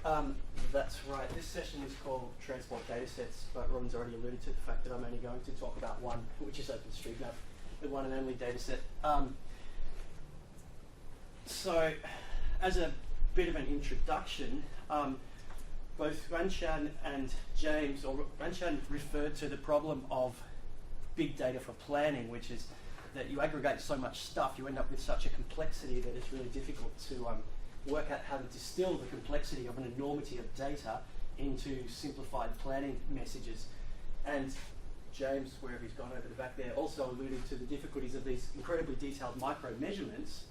That's right. This session is called Transport Datasets, but Robin's already alluded to the fact that I'm only going to talk about one, which is Openstreetmap, the one and only dataset. So, as a bit of an introduction, both Ranshan and James, or Ranshan referred to the problem of big data for planning, which is that you aggregate so much stuff, you end up with such a complexity that it's really difficult to work out how to distill the complexity of an enormity of data into simplified planning messages. And James, wherever he's gone over the back there, also alluded to the difficulties of these incredibly detailed micro measurements,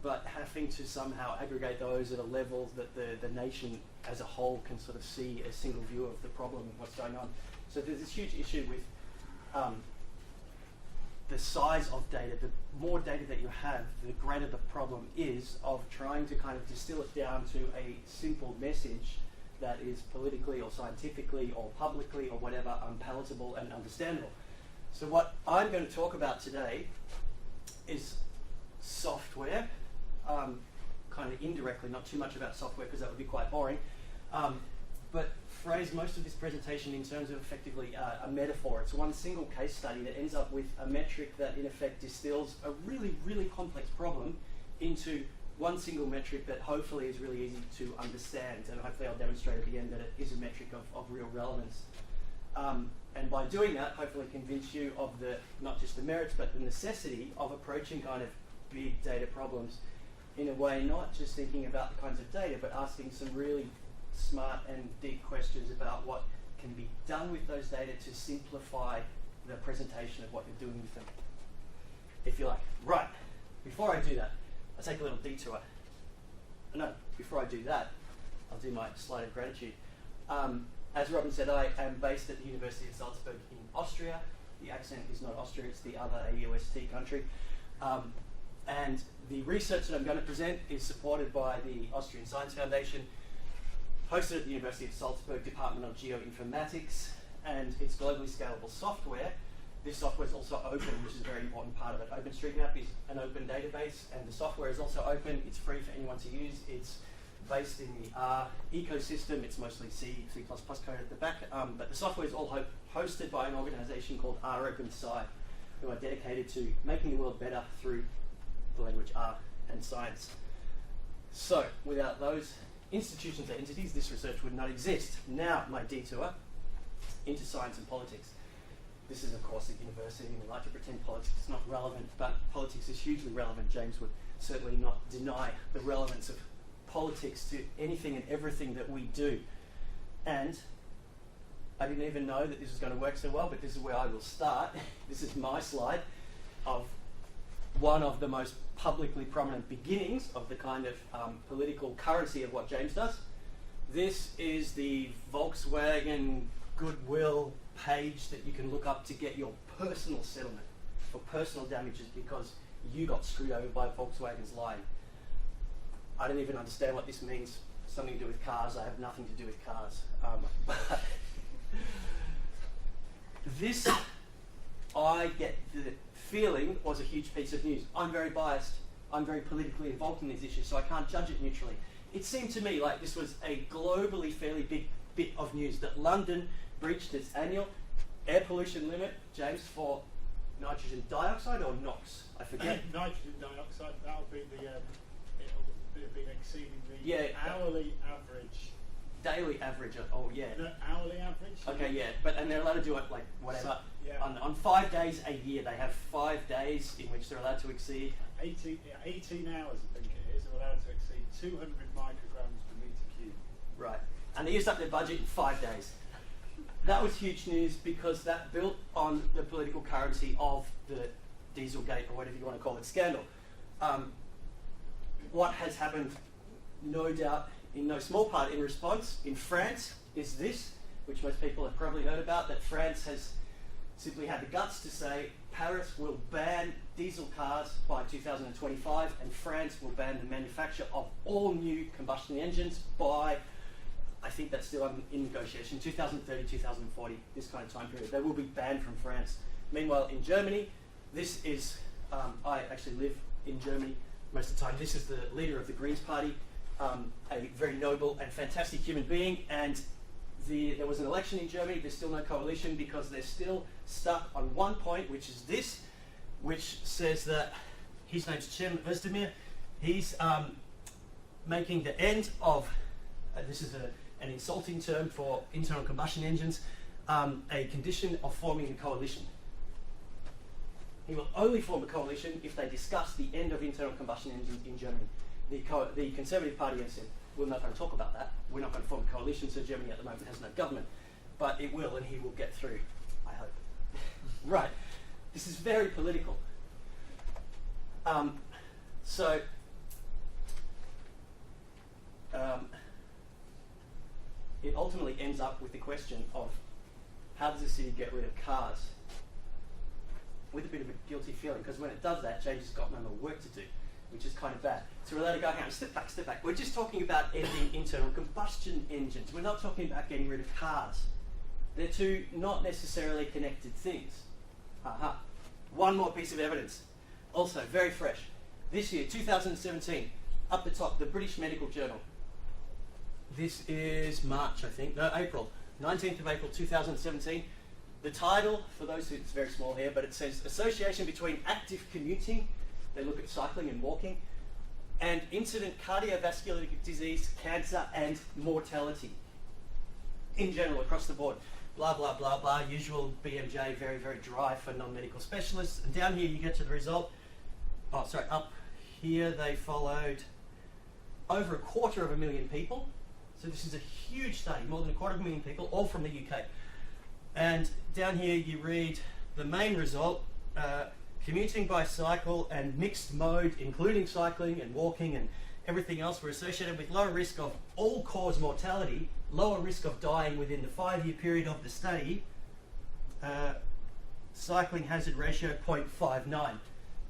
but having to somehow aggregate those at a level that the nation as a whole can sort of see a single view of the problem and what's going on. So there's this huge issue with the size of data. The more data that you have, the greater the problem is of trying to kind of distill it down to a simple message that is politically or scientifically or publicly or whatever unpalatable and understandable. So what I'm going to talk about today is software, kind of indirectly, not too much about software because that would be quite boring, but phrase most of this presentation in terms of effectively a metaphor. It's one single case study that ends up with a metric that in effect distills a really, really complex problem into one single metric that hopefully is really easy to understand, and hopefully I'll demonstrate at the end that it is a metric of real relevance. And by doing that, hopefully convince you of the, not just the merits, but the necessity of approaching kind of big data problems in a way not just thinking about the kinds of data, but asking some really smart and deep questions about what can be done with those data to simplify the presentation of what you're doing with them, if you like. Right, before I do that, I'll take a little detour. No, before I do that, I'll do my slide of gratitude. As Robin said, I am based at the University of Salzburg in Austria. The accent is not Austria, it's the other AUST country. And the research that I'm going to present is supported by the Austrian Science Foundation, hosted at the University of Salzburg Department of Geoinformatics, and it's globally scalable software. This software is also open, which is a very important part of it. Openstreetmap is an open database, and the software is also open. It's free for anyone to use. It's based in the R ecosystem. It's mostly C++ code at the back, but the software is all hosted by an organization called ROpenSci, who are dedicated to making the world better through the language R and science. So, without those institutions or entities, this research would not exist. Now, my detour into science and politics. This is, of course, a university, and we like to pretend politics is not relevant, but politics is hugely relevant. James would certainly not deny the relevance of politics to anything and everything that we do. And I didn't even know that this was going to work so well, but this is where I will start. This is my slide of one of the most publicly prominent beginnings of the kind of political currency of what James does. This is the Volkswagen goodwill page that you can look up to get your personal settlement for personal damages because you got screwed over by Volkswagen's line. I don't even understand what this means. Something to do with cars. I have nothing to do with cars. But this, I get the feeling, was a huge piece of news. I'm very biased. I'm very politically involved in these issues, so I can't judge it neutrally. It seemed to me like this was a globally fairly big bit of news that London breached its annual air pollution limit, James, for nitrogen dioxide or NOx? I forget. Nitrogen dioxide, that'll be the, it'll be exceeding the hourly average. Daily average, oh yeah. No, hourly average? Okay, yeah, and they're allowed to do it like whatever. So, yeah. On 5 days a year, they have 5 days in which they're allowed to exceed 18 hours, I think it is, are allowed to exceed 200 micrograms per metre cube. Right, and they used up their budget in 5 days. That was huge news because that built on the political currency of the Dieselgate, or whatever you want to call it, scandal. What has happened, no doubt, in no small part in response in France is this, which most people have probably heard about, that France has simply had the guts to say Paris will ban diesel cars by 2025 and France will ban the manufacture of all new combustion engines by, I think that's still in negotiation, 2030, 2040, this kind of time period. They will be banned from France. Meanwhile, in Germany, this is, I actually live in Germany most of the time. This is the leader of the Greens Party, a very noble and fantastic human being, and there was an election in Germany. There's still no coalition because they're still stuck on one point, which is this, which says that his name's Cem Özdemir. He's making the end of, this is an insulting term for internal combustion engines, a condition of forming a coalition. He will only form a coalition if they discuss the end of internal combustion engines in Germany. The Conservative Party has said, we're not going to talk about that. We're not going to form a coalition, so Germany at the moment has no government. But it will, and he will get through, I hope. Right. This is very political. It ultimately ends up with the question of how does the city get rid of cars? With a bit of a guilty feeling, because when it does that, James has got no more work to do, which is kind of bad. So we're allowed to go, hang on, step back. We're just talking about ending internal combustion engines. We're not talking about getting rid of cars. They're two not necessarily connected things. One more piece of evidence, also very fresh. This year, 2017, up the top, the British Medical Journal. This is March, I think. No, April. 19th of April, 2017. The title, for those who, it's very small here, but it says Association between active commuting, they look at cycling and walking, and incident cardiovascular disease, cancer, and mortality. In general, across the board. Blah, blah, blah, blah. Usual BMJ, very, very dry for non-medical specialists. And down here you get to the result. Oh, sorry, up here they followed over 250,000 people. So this is a huge study, more than 250,000 people, all from the UK. And down here you read the main result, commuting by cycle and mixed mode, including cycling and walking and everything else, were associated with lower risk of all-cause mortality, lower risk of dying within the 5-year period of the study, cycling hazard ratio 0.59.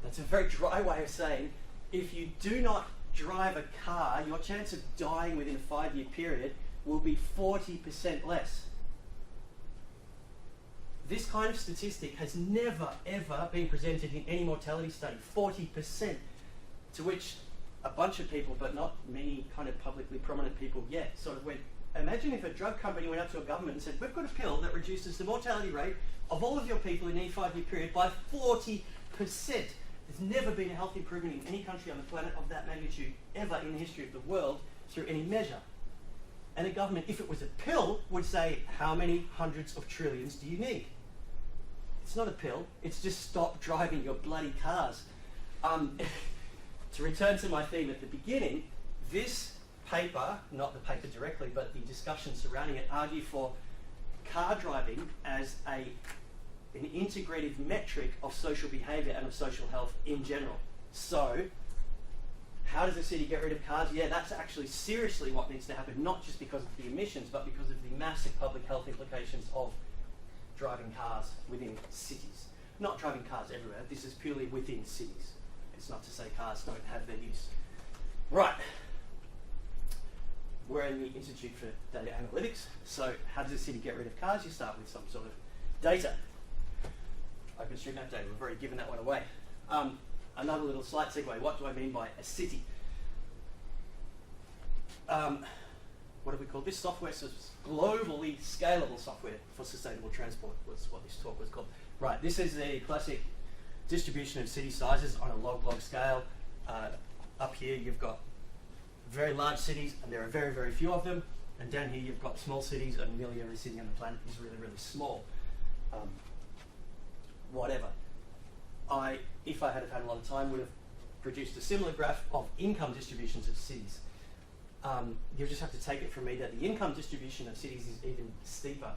That's a very dry way of saying if you do not drive a car, your chance of dying within a 5-year period will be 40% less. This kind of statistic has never, ever been presented in any mortality study, 40%, to which a bunch of people, but not many kind of publicly prominent people yet, sort of went, imagine if a drug company went out to a government and said, we've got a pill that reduces the mortality rate of all of your people in any 5-year period by 40%. There's never been a health improvement in any country on the planet of that magnitude ever in the history of the world through any measure. And the government, if it was a pill, would say, how many hundreds of trillions do you need? It's not a pill, it's just stop driving your bloody cars. To return to my theme at the beginning, this paper, not the paper directly, but the discussion surrounding it, argue for car driving as an integrative metric of social behaviour and of social health in general. So, how does the city get rid of cars? Yeah, that's actually seriously what needs to happen, not just because of the emissions, but because of the massive public health implications of driving cars within cities. Not driving cars everywhere, this is purely within cities. It's not to say cars don't have their use. Right. We're in the Institute for Data Analytics, so how does the city get rid of cars? You start with some sort of data. Openstreetmap data, we've already given that one away. Another little slight segue, what do I mean by a city? What do we call this software? So it's globally scalable software for sustainable transport was what this talk was called. Right, this is the classic distribution of city sizes on a log scale. Up here you've got very large cities, and there are very, very few of them. And down here you've got small cities, and nearly every city on the planet is really, really small. Whatever. If I had have had a lot of time, would have produced a similar graph of income distributions of cities. You'll just have to take it from me that the income distribution of cities is even steeper.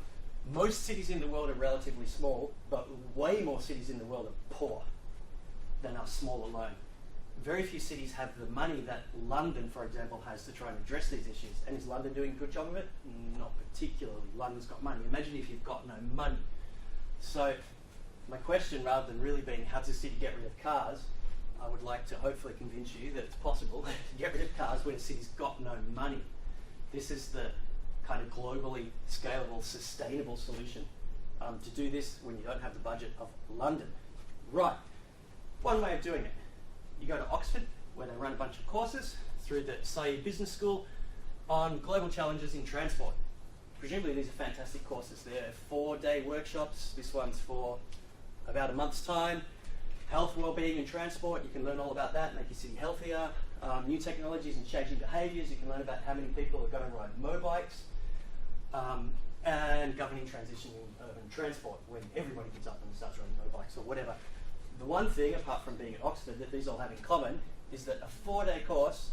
Most cities in the world are relatively small, but way more cities in the world are poor than are small alone. Very few cities have the money that London, for example, has to try and address these issues. And is London doing a good job of it? Not particularly. London's got money. Imagine if you've got no money. So my question, rather than really being how does the city get rid of cars, I would like to hopefully convince you that it's possible to get rid of cars when a city's got no money. This is the kind of globally scalable, sustainable solution to do this when you don't have the budget of London. Right. One way of doing it. You go to Oxford, where they run a bunch of courses, through the Saïd Business School on global challenges in transport. Presumably these are fantastic courses. They're 4-day workshops. This one's for about a month's time. Health, well-being and transport, you can learn all about that, make your city healthier. New technologies and changing behaviours, you can learn about how many people are going to ride motorbikes. And governing transition in urban transport, when everybody gets up and starts riding motorbikes or whatever. The one thing, apart from being at Oxford, that these all have in common is that a 4-day course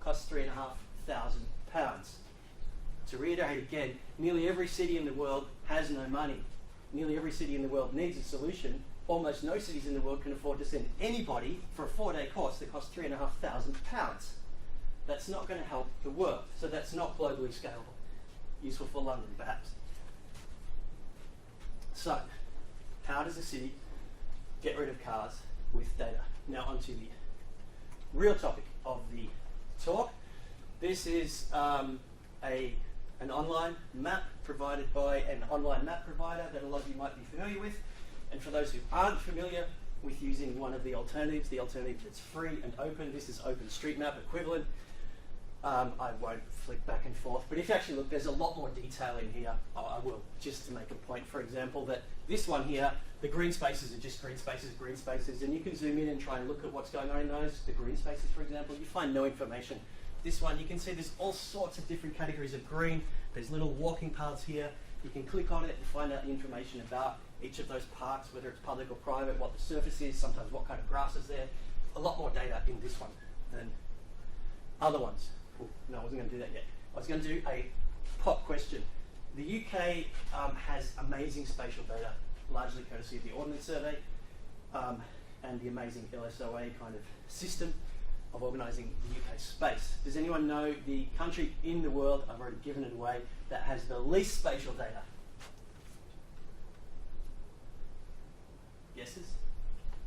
costs £3,500. To reiterate again, nearly every city in the world has no money. Nearly every city in the world needs a solution. Almost no cities in the world can afford to send anybody for a 4-day course that costs £3,500. That's not going to help the world, so that's not globally scalable. Useful for London, perhaps. So, how does a city get rid of cars with data? Now onto the real topic of the talk. This is an online map provided by an online map provider that a lot of you might be familiar with. And for those who aren't familiar with using one of the alternatives, the alternative that's free and open, this is Openstreetmap equivalent. I won't flick back and forth, but if you actually look, there's a lot more detail in here. I will, just to make a point, for example, that this one here, the green spaces are just green spaces, and you can zoom in and try and look at what's going on in those. The green spaces, for example, you find no information. This one, you can see there's all sorts of different categories of green. There's little walking paths here. You can click on it and find out the information about each of those parts, whether it's public or private, what the surface is, sometimes what kind of grass is there. A lot more data in this one than other ones. Ooh, no, I wasn't going to do that yet. I was going to do a pop question. The UK has amazing spatial data, largely courtesy of the Ordnance Survey and the amazing LSOA kind of system of organising the UK space. Does anyone know the country in the world, I've already given it away, that has the least spatial data? Guesses?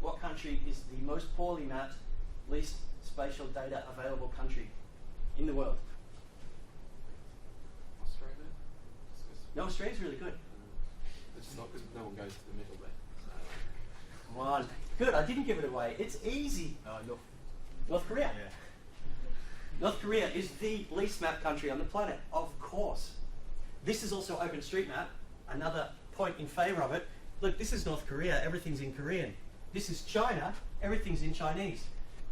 What country is the most poorly mapped, least spatial data available country in the world? Australia? No, Australia's really good. It's not because no one goes to the middle there. Come on. Good, I didn't give it away. It's easy. Look. North Korea. Yeah. North Korea is the least mapped country on the planet, of course. This is also OpenStreetMap, another point in favour of it. Look, this is North Korea, everything's in Korean. This is China, everything's in Chinese.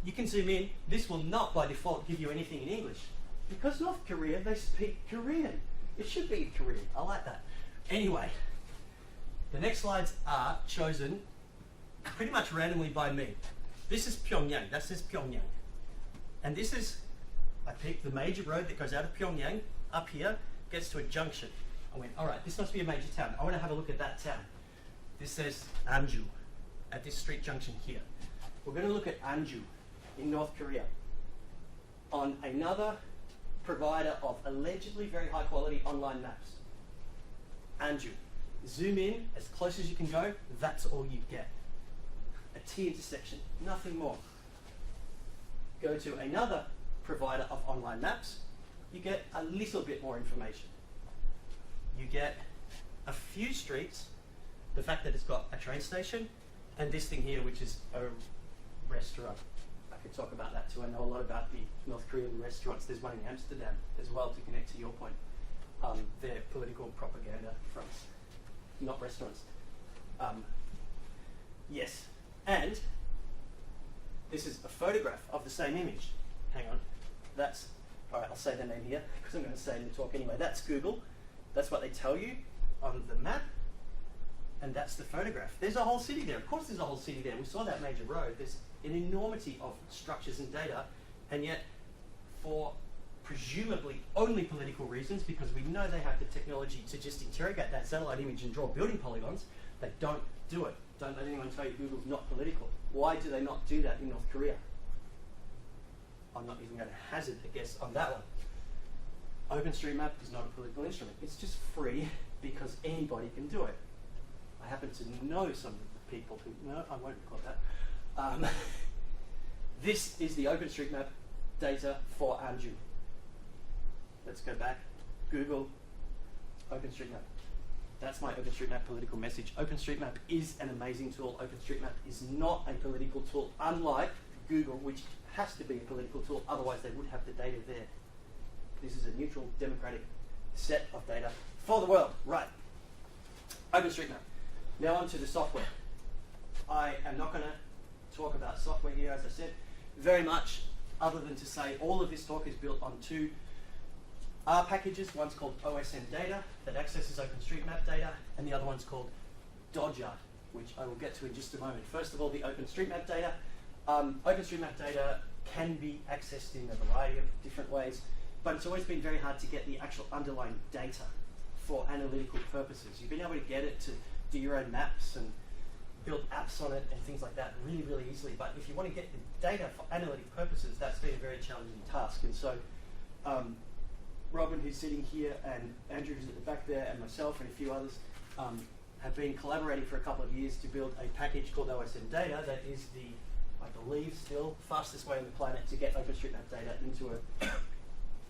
You can zoom in, this will not by default give you anything in English. Because North Korea, they speak Korean. It should be Korean, I like that. Anyway, the next slides are chosen pretty much randomly by me. This is Pyongyang, that says Pyongyang. And this is, I picked the major road that goes out of Pyongyang, up here, gets to a junction. I went, all right, this must be a major town. I want to have a look at that town. This says Anju, at this street junction here. We're going to look at Anju in North Korea on another provider of allegedly very high quality online maps. Anju. Zoom in as close as you can go, that's all you get. A T intersection, nothing more. Go to another provider of online maps, you get a little bit more information. You get a few streets, the fact that it's got a train station, and this thing here, which is a restaurant. I could talk about that too. I know a lot about the North Korean restaurants. There's one in Amsterdam as well, to connect to your point. They're political propaganda fronts, not restaurants. Yes, and this is a photograph of the same image. Hang on, that's, all right, I'll say the name here, because I'm going to say it in the talk anyway. That's Google. That's what they tell you on the map. And that's the photograph. There's a whole city there. Of course there's a whole city there. We saw that major road. There's an enormity of structures and data, and yet for presumably only political reasons, because we know they have the technology to just interrogate that satellite image and draw building polygons, they don't do it. Don't let anyone tell you Google's not political. Why do they not do that in North Korea? I'm not even going to hazard a guess on that one. OpenStreetMap is not a political instrument. It's just free because anybody can do it. I happen to know some of the people who, no, I won't record that. This is the OpenStreetMap data for Anju. Let's go back. Google OpenStreetMap. That's my OpenStreetMap political message. OpenStreetMap is an amazing tool. OpenStreetMap is not a political tool, unlike Google, which has to be a political tool, otherwise they would have the data there. This is a neutral, democratic set of data for the world. Right. Openstreetmap. Now on to the software. I am not going to talk about software here, as I said, very much, other than to say all of this talk is built on two R packages. One's called OSM Data, that accesses OpenStreetMap data, and the other one's called Dodger, which I will get to in just a moment. First of all, the OpenStreetMap data. OpenStreetMap data can be accessed in a variety of different ways, but it's always been very hard to get the actual underlying data for analytical purposes. You've been able to get it to do your own maps and build apps on it and things like that really, really easily. But if you want to get the data for analytic purposes, that's been a very challenging task. And so Robin, who's sitting here, and Andrew, who's at the back there, and myself and a few others have been collaborating for a couple of years to build a package called OSM Data that is the, I believe still, fastest way on the planet to get OpenStreetMap data into a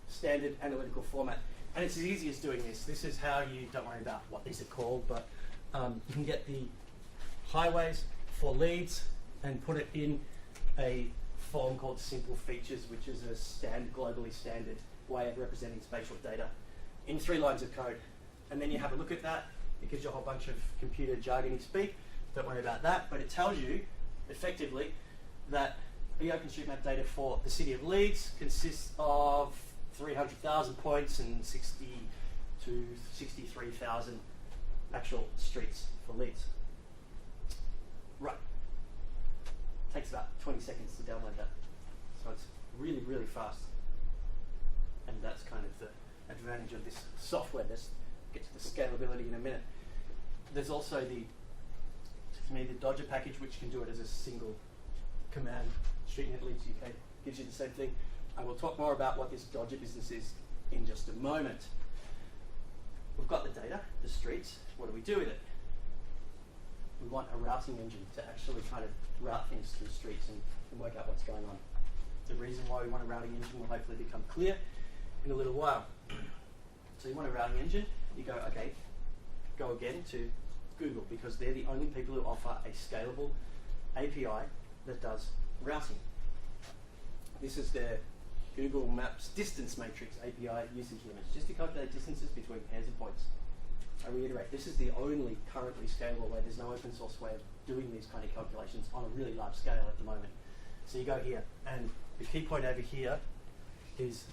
standard analytical format. And it's as easy as doing this. This is how you, don't worry about what these are called, but you can get the highways for leads and put it in a form called simple features, which is a globally standard way of representing spatial data in 3 lines of code. And then you have a look at that. It gives you a whole bunch of computer jargony speak. Don't worry about that. But it tells you, effectively, that the OpenStreetMap data for the city of Leeds consists of 300,000 points and 60 to 63,000 actual streets for Leeds. Right. Takes about 20 seconds to download that. So it's really, really fast. And that's kind of the advantage of this software. Let's get to the scalability in a minute. There's also the Dodger package, which can do it as a single command. StreetNet Leeds UK gives you the same thing. I will talk more about what this Dodger business is in just a moment. We've got the data, the streets. What do we do with it? We want a routing engine to actually kind of route things through streets and work out what's going on. The reason why we want a routing engine will hopefully become clear in a little while. So you want a routing engine, you go, okay, go again to Google, because they're the only people who offer a scalable API that does routing. This is their Google Maps distance matrix API usage limits, just to calculate distances between pairs of points. I reiterate, this is the only currently scalable way. There's no open source way of doing these kind of calculations on a really large scale at the moment. So you go here, and the key point over here is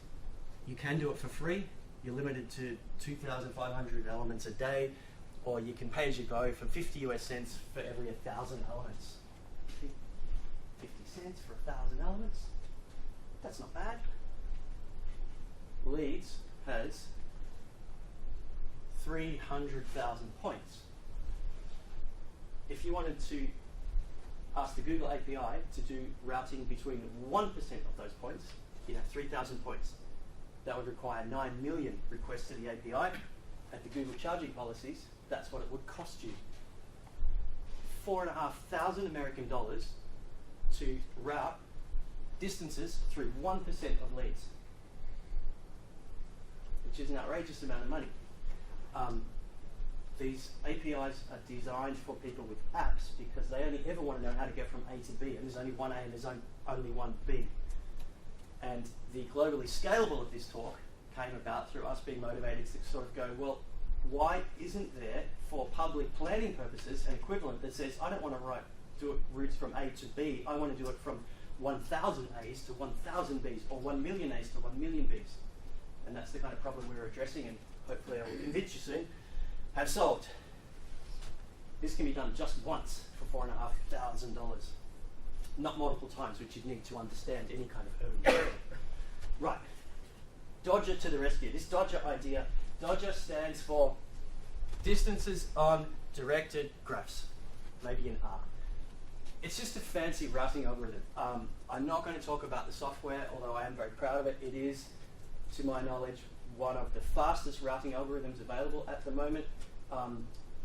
you can do it for free. You're limited to 2,500 elements a day, or you can pay as you go for 50 US cents for every 1,000 elements. 50 cents for 1,000 elements? That's not bad. Leeds has 300,000 points. If you wanted to ask the Google API to do routing between 1% of those points, you'd have 3,000 points. That would require 9 million requests to the API. At the Google charging policies, that's what it would cost you. $4,500 American dollars to route distances through 1% of Leeds, which is an outrageous amount of money. These APIs are designed for people with apps because they only ever want to know how to get from A to B, and there's only one A and there's only one B. And the globally scalable of this talk came about through us being motivated to sort of go, well, why isn't there, for public planning purposes, an equivalent that says, I don't want to do routes from A to B, I want to do it from 1,000 A's to 1,000 B's, or 1 million A's to 1 million B's. And that's the kind of problem we're addressing, and hopefully I will convince you soon, have solved. This can be done just once for $4,500, not multiple times, which you'd need to understand any kind of urban area. Right, Dodger to the rescue. This Dodger idea, Dodger stands for distances on directed graphs, maybe in R. It's just a fancy routing algorithm. I'm not going to talk about the software, although I am very proud of it. It is, to my knowledge, one of the fastest routing algorithms available at the moment.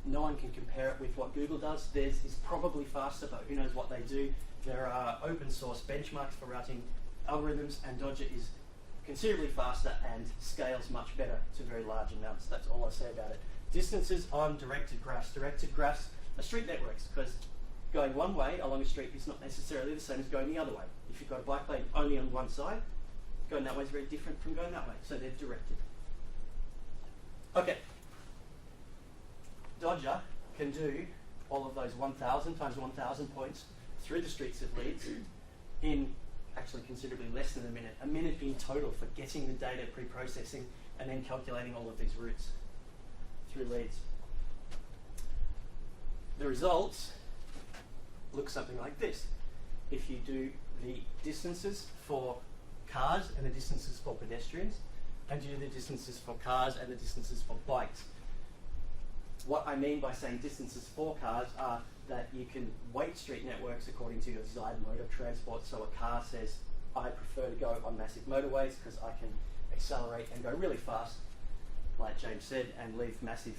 No one can compare it with what Google does. Theirs is probably faster, but who knows what they do. There are open source benchmarks for routing algorithms, and Dodger is considerably faster and scales much better to very large amounts. That's all I say about it. Distances on directed graphs. Directed graphs are street networks because going one way along a street is not necessarily the same as going the other way. If you've got a bike lane only on one side, going that way is very different from going that way, so they're directed. Okay. Dodger can do all of those 1,000 times 1,000 points through the streets of Leeds in actually considerably less than a minute in total for getting the data, pre-processing, and then calculating all of these routes through Leeds. The results look something like this. If you do the distances for cars and the distances for pedestrians, and you do the distances for cars and the distances for bikes. What I mean by saying distances for cars are that you can weight street networks according to your desired mode of transport. So a car says, I prefer to go on massive motorways because I can accelerate and go really fast, like James said, and leave massive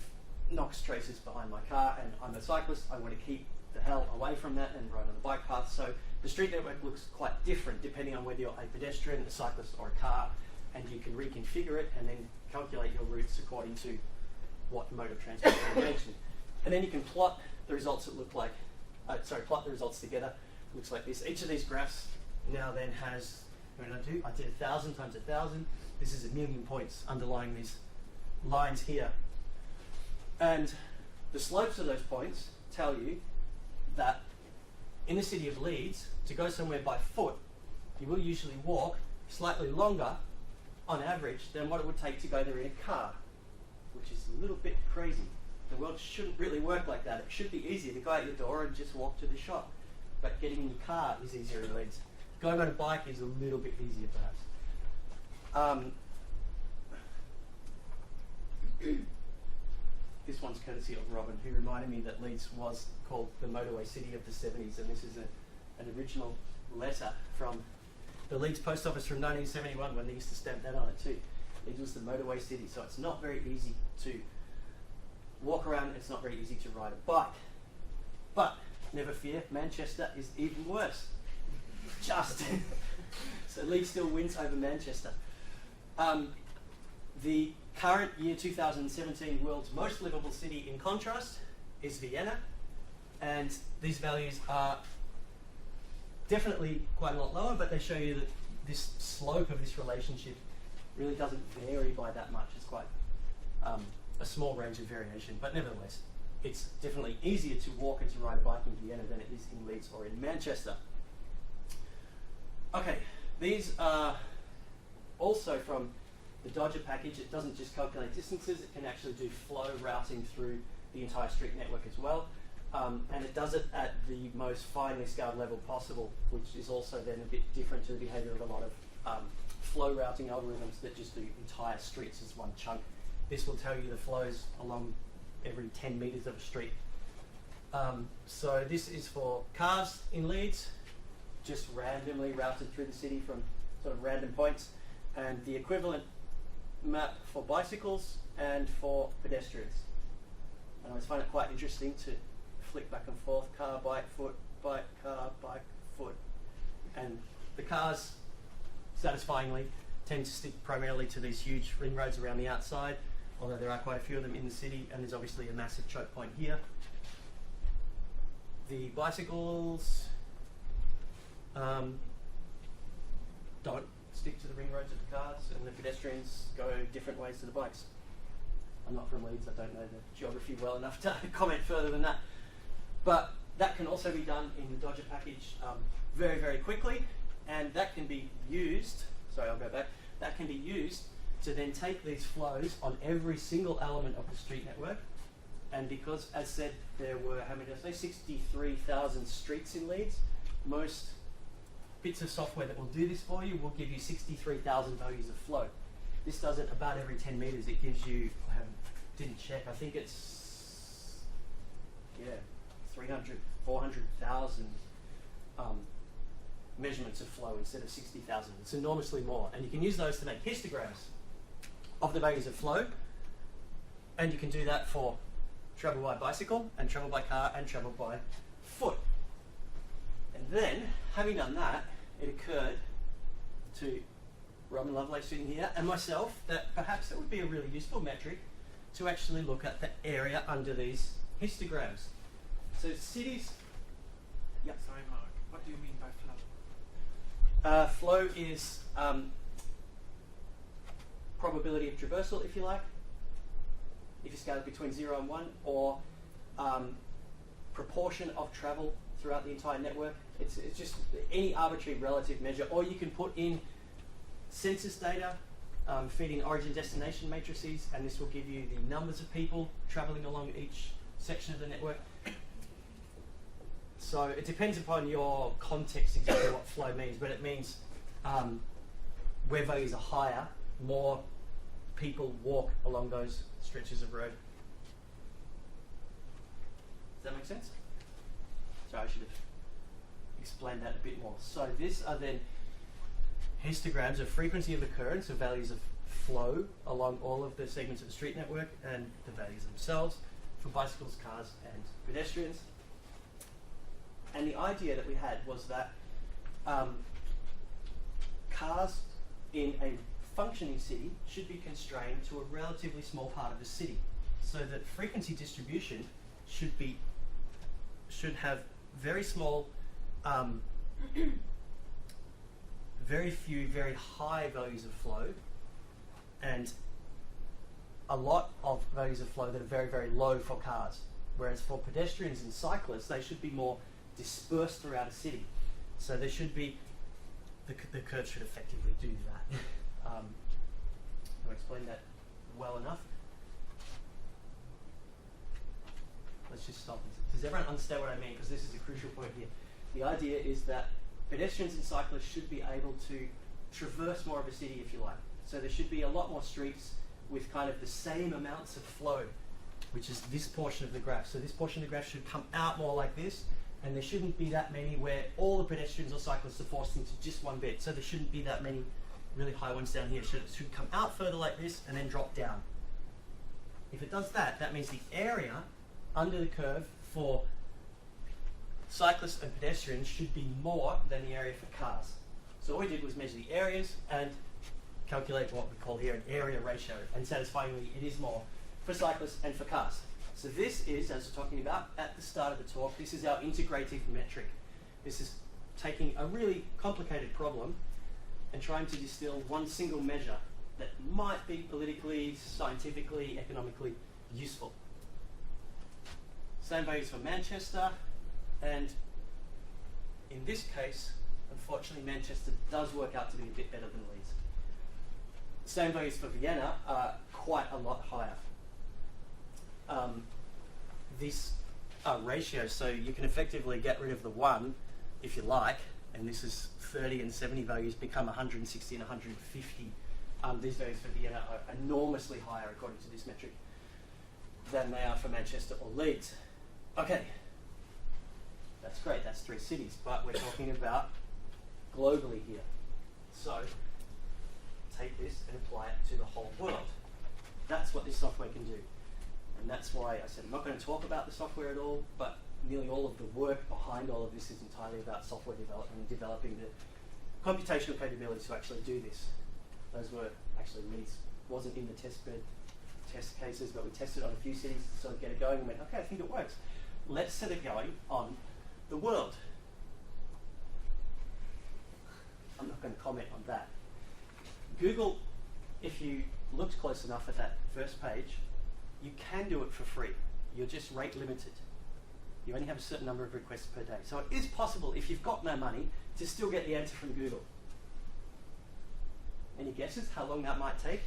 NOx traces behind my car, and I'm a cyclist, I want to keep the hell away from that and ride on the bike path. So the street network looks quite different depending on whether you're a pedestrian, a cyclist, or a car, and you can reconfigure it and then calculate your routes according to what mode of transport you mentioned. And then you can plot the results that look like, plot the results together. Looks like this. Each of these graphs now then has, what did I do? I did 1,000 times 1,000. This is 1,000,000 points underlying these lines here. And the slopes of those points tell you that in the city of Leeds, to go somewhere by foot, you will usually walk slightly longer on average than what it would take to go there in a car, which is a little bit crazy. The world shouldn't really work like that. It should be easier to go out your door and just walk to the shop. But getting in your car is easier in Leeds. Going on a bike is a little bit easier, perhaps. This one's courtesy of Robin, who reminded me that Leeds was called the motorway city of the 70s, and this is an original letter from the Leeds post office from 1971 when they used to stamp that on it too. Leeds was the motorway city, so it's not very easy to walk around, it's not very easy to ride a bike. But never fear, Manchester is even worse. Just. So Leeds still wins over Manchester. The current year 2017 world's most livable city, in contrast, is Vienna, and these values are definitely quite a lot lower, but they show you that this slope of this relationship really doesn't vary by that much. It's quite a small range of variation, but nevertheless, it's definitely easier to walk and to ride a bike in Vienna than it is in Leeds or in Manchester. Okay, these are also from the Dodger package. It doesn't just calculate distances, it can actually do flow routing through the entire street network as well. And it does it at the most finely scaled level possible, which is also then a bit different to the behavior of a lot of flow routing algorithms that just do entire streets as one chunk. This will tell you the flows along every 10 metres of a street. So this is for cars in Leeds, just randomly routed through the city from sort of random points, and the equivalent map for bicycles and for pedestrians. And I always find it quite interesting to flick back and forth, car, bike, foot, bike, car, bike, foot. And the cars, satisfyingly, tend to stick primarily to these huge ring roads around the outside, although there are quite a few of them in the city, and there's obviously a massive choke point here. The bicycles don't stick to the ring roads of the cars, and the pedestrians go different ways to the bikes. I'm not from Leeds, I don't know the geography well enough to comment further than that. But that can also be done in the Dodger package very, very quickly, and that can be used, sorry, I'll go back, that can be used to then take these flows on every single element of the street network. And because, as said, there were, how many did I say, 63,000 streets in Leeds, most bits of software that will do this for you will give you 63,000 values of flow. This does it about every 10 metres. It gives you, didn't check, I think it's, 300, 400,000 measurements of flow instead of 60,000. It's enormously more. And you can use those to make histograms of the values of flow. And you can do that for travel by bicycle, and travel by car, and travel by foot. And then, having done that, it occurred to Robin Lovelace sitting here and myself that perhaps it would be a really useful metric to actually look at the area under these histograms. So cities Yeah. Sorry, Mark. What do you mean by flow? Flow is probability of traversal, if you like, if you scale it between 0 and 1, or proportion of travel throughout the entire network. It's just any arbitrary relative measure, or you can put in census data, feeding origin destination matrices, and this will give you the numbers of people traveling along each section of the network. So it depends upon your context exactly what flow means, but it means where values are higher, more people walk along those stretches of road. Does that make sense? Sorry, I should have explained that a bit more. So these are then histograms of frequency of occurrence, of values of flow along all of the segments of the street network, and the values themselves for bicycles, cars, and pedestrians. And the idea that we had was that cars in a functioning city should be constrained to a relatively small part of the city, so that frequency distribution should have very small, very few very high values of flow, and a lot of values of flow that are very, very low for cars. Whereas for pedestrians and cyclists, they should be more dispersed throughout a city. So there should be, the curve should effectively do that. Have I explained that well enough? Let's just stop. Does everyone understand what I mean? Because this is a crucial point here. The idea is that pedestrians and cyclists should be able to traverse more of a city, if you like. So there should be a lot more streets with kind of the same amounts of flow, which is this portion of the graph. So this portion of the graph should come out more like this, and there shouldn't be that many where all the pedestrians or cyclists are forced into just one bit. So there shouldn't be that many really high ones down here. It should come out further like this and then drop down. If it does that, that means the area under the curve for cyclists and pedestrians should be more than the area for cars. So all we did was measure the areas and calculate what we call here an area ratio, and satisfyingly it is more for cyclists and for cars. So this is, as we're talking about at the start of the talk, this is our integrative metric. This is taking a really complicated problem and trying to distill one single measure that might be politically, scientifically, economically useful. Same values for Manchester, and in this case, unfortunately, Manchester does work out to be a bit better than Leeds. Same values for Vienna are quite a lot higher. These are ratios, so you can effectively get rid of the 1 if you like, and this is 30 and 70 values become 160 and 150. These values for Vienna are enormously higher, according to this metric, than they are for Manchester or Leeds. Okay, that's great, that's 3 cities, but we're talking about globally here. So take this and apply it to the whole world. That's what this software can do. And that's why I said I'm not going to talk about the software at all, but nearly all of the work behind all of this is entirely about software development and developing the computational capability to actually do this. Those were actually Leeds wasn't in the test cases, but we tested on a few cities to sort of get it going and went, okay, I think it works. Let's set it going on the world. I'm not going to comment on that. Google, if you looked close enough at that first page, you can do it for free. You're just rate limited. You only have a certain number of requests per day. So it is possible, if you've got no money, to still get the answer from Google. Any guesses how long that might take?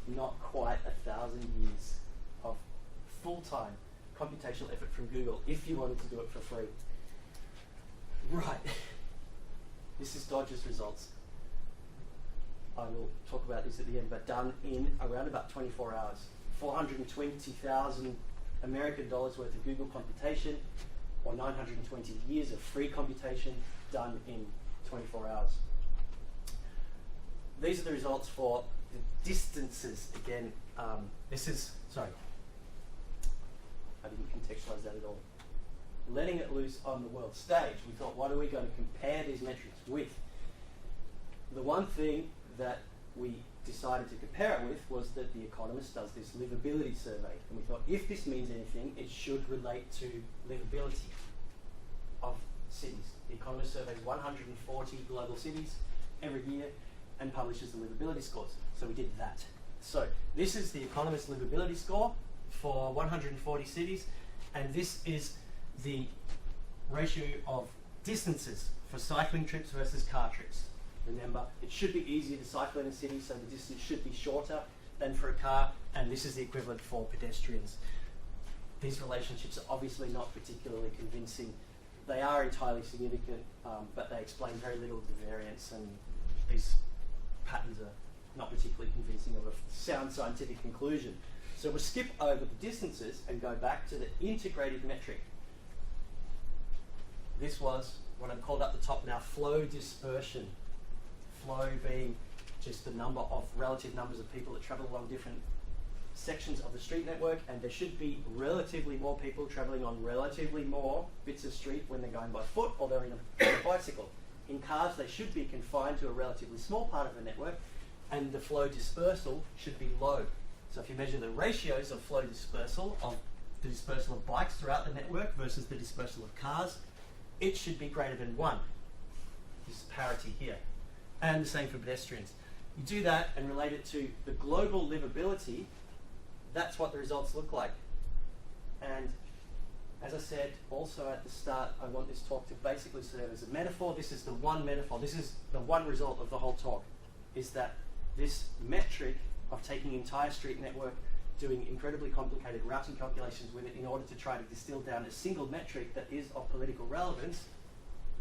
Not quite 1,000 years of full-time computational effort from Google if you wanted to do it for free. Right. This is Dodge's results. I will talk about this at the end, but done in around about 24 hours. 420,000 American dollars worth of Google computation, or 920 years of free computation done in 24 hours. These are the results for the distances. Again, this is, sorry, I didn't contextualize that at all. Letting it loose on the world stage, we thought, what are we going to compare these metrics with? The one thing that we decided to compare it with was that The Economist does this livability survey. And we thought, if this means anything, it should relate to livability of cities. The Economist surveys 140 global cities every year and publishes the livability scores. So we did that. So this is The Economist livability score for 140 cities, and this is the ratio of distances for cycling trips versus car trips. Remember, it should be easier to cycle in a city, so the distance should be shorter than for a car, and this is the equivalent for pedestrians. These relationships are obviously not particularly convincing. They are entirely significant, but they explain very little of the variance, and these patterns are not particularly convincing of a sound scientific conclusion. So we'll skip over the distances and go back to the integrated metric. This was what I've called up the top now flow dispersion. Flow being just the number of relative numbers of people that travel along different sections of the street network, and there should be relatively more people travelling on relatively more bits of street when they're going by foot or they're in a bicycle. In cars, they should be confined to a relatively small part of the network, and the flow dispersal should be low. So if you measure the ratios of flow dispersal, of the dispersal of bikes throughout the network versus the dispersal of cars, it should be greater than 1. This is parity here. And the same for pedestrians. You do that and relate it to the global livability, that's what the results look like. And as I said also at the start, I want this talk to basically serve as a metaphor. This is the one metaphor. This is the one result of the whole talk, is that this metric of taking the entire street network, doing incredibly complicated routing calculations with it in order to try to distill down a single metric that is of political relevance,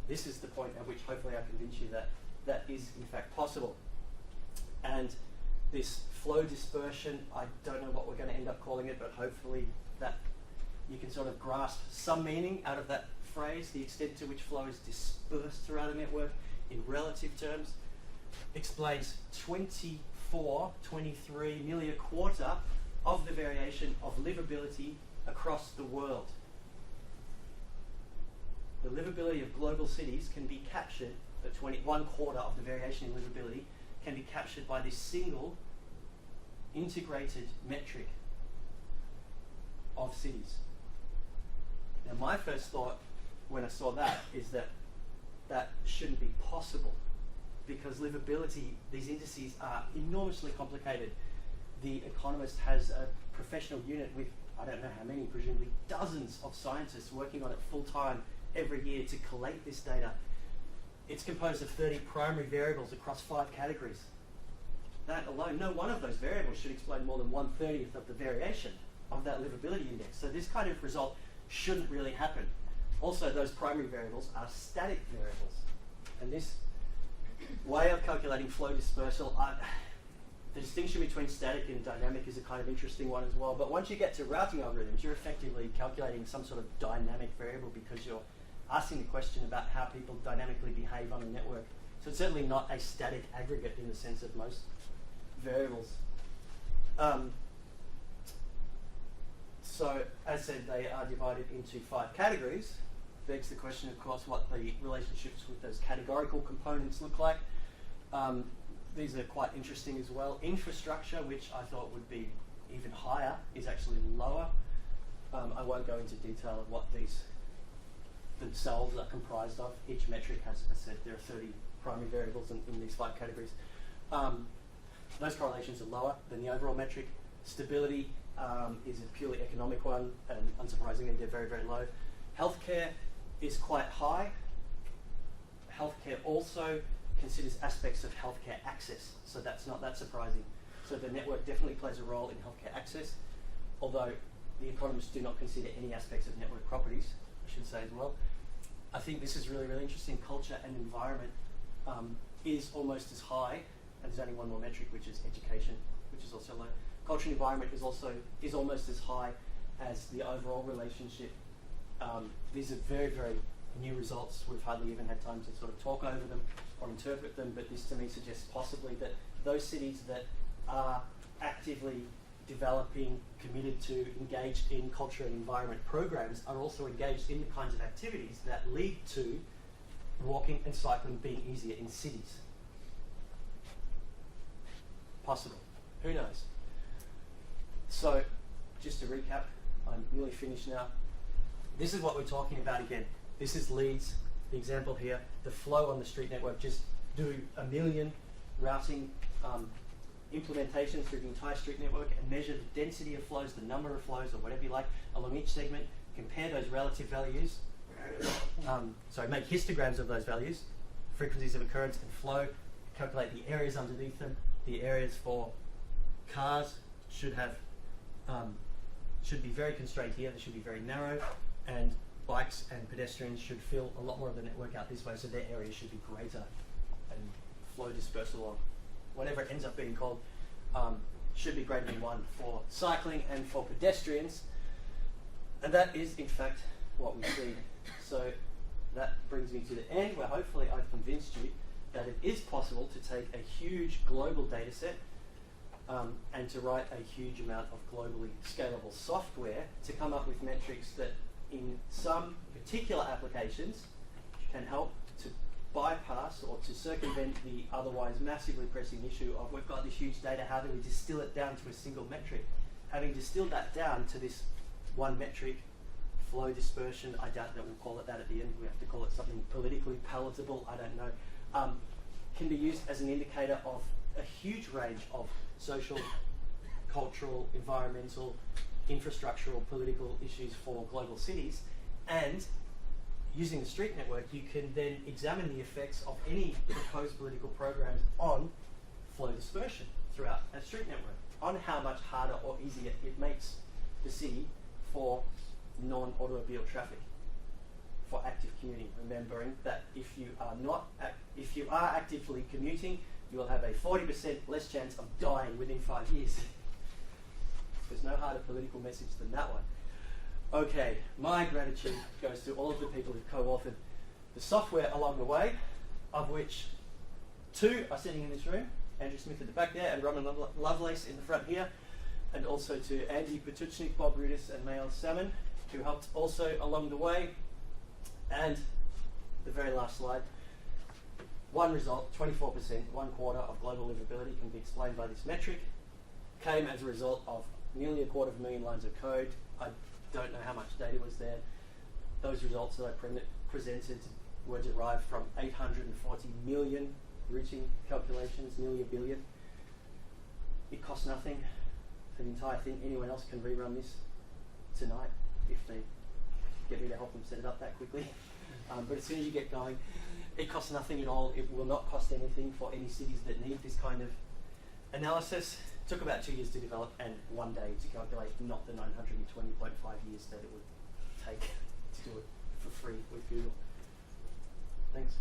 this is the point at which hopefully I convince you that that is in fact possible. And this flow dispersion, I don't know what we're going to end up calling it, but hopefully that you can sort of grasp some meaning out of that phrase, the extent to which flow is dispersed throughout a network in relative terms, explains 23, nearly a quarter of the variation of livability across the world. The livability of global cities can be captured, one quarter of the variation in livability can be captured by this single integrated metric of cities. Now my first thought when I saw that is that that shouldn't be possible, because livability, these indices are enormously complicated. The Economist has a professional unit with, I don't know how many, presumably dozens of scientists working on it full time every year to collate this data. It's composed of 30 primary variables across 5 categories. That alone, no one of those variables should explain more than 1/30th of the variation of that livability index. So this kind of result shouldn't really happen. Also, those primary variables are static variables. And this way of calculating flow dispersal, the distinction between static and dynamic is a kind of interesting one as well. But once you get to routing algorithms, you're effectively calculating some sort of dynamic variable because you're asking the question about how people dynamically behave on a network. So it's certainly not a static aggregate in the sense of most variables. So, as said, they are divided into 5 categories. Begs the question, of course, what the relationships with those categorical components look like. These are quite interesting as well. Infrastructure, which I thought would be even higher, is actually lower. I won't go into detail of what these themselves are comprised of. Each metric has, as I said, there are 30 primary variables in these 5 categories. Those correlations are lower than the overall metric. Stability is a purely economic one, and unsurprisingly, they're very, very low. Healthcare is quite high. Healthcare also considers aspects of healthcare access, so that's not that surprising. So the network definitely plays a role in healthcare access, although the economists do not consider any aspects of network properties, I should say as well. I think this is really, really interesting. Culture and environment is almost as high, and there's only one more metric, which is education, which is also low. Culture and environment is almost as high as the overall relationship. These are very, very new results. We've hardly even had time to sort of talk over them or interpret them, but this to me suggests possibly that those cities that are actively developing, committed to, engaged in culture and environment programs are also engaged in the kinds of activities that lead to walking and cycling being easier in cities. possible? Who knows? So, just to recap, I'm nearly finished now. This is what we're talking about again. This is leads, the example here, the flow on the street network. Just do 1 million routing implementations through the entire street network and measure the density of flows, the number of flows, or whatever you like, along each segment. Compare those relative values. Make histograms of those values, frequencies of occurrence and flow. Calculate the areas underneath them. The areas for cars should be very constrained here. They should be very narrow, and bikes and pedestrians should fill a lot more of the network out this way, so their area should be greater and flow dispersal, or whatever it ends up being called, should be greater than 1 for cycling and for pedestrians. And that is, in fact, what we see. So that brings me to the end, where hopefully I've convinced you that it is possible to take a huge global data set and to write a huge amount of globally scalable software to come up with metrics that in some particular applications can help to bypass or to circumvent the otherwise massively pressing issue of we've got this huge data, how do we distill it down to a single metric? Having distilled that down to this one metric, flow dispersion, I doubt that we'll call it that at the end, we have to call it something politically palatable, I don't know, can be used as an indicator of a huge range of social, cultural, environmental, infrastructural, political issues for global cities. And using the street network, you can then examine the effects of any proposed political programs on flow dispersion throughout a street network, on how much harder or easier it makes the city for non-automobile traffic, for active commuting. Remembering that if you are actively commuting, you will have a 40% less chance of dying within 5 years. There's no harder political message than that one. Okay, my gratitude goes to all of the people who've co-authored the software along the way, of which 2 are sitting in this room, Andrew Smith at the back there and Roman Lovelace in the front here, and also to Andy Patuchnik, Bob Rudis and Mael Salmon, who helped also along the way. And the very last slide, one result, 24%, 1/4 of global livability can be explained by this metric, came as a result of nearly 250,000 lines of code. I don't know how much data was there. Those results that I presented were derived from 840 million routing calculations, nearly 1 billion. It costs nothing for the entire thing. Anyone else can rerun this tonight if they get me to help them set it up that quickly. But as soon as you get going, it costs nothing at all. It will not cost anything for any cities that need this kind of analysis. It took about 2 years to develop and 1 day to calculate, not the 920.5 years that it would take to do it for free with Google. Thanks.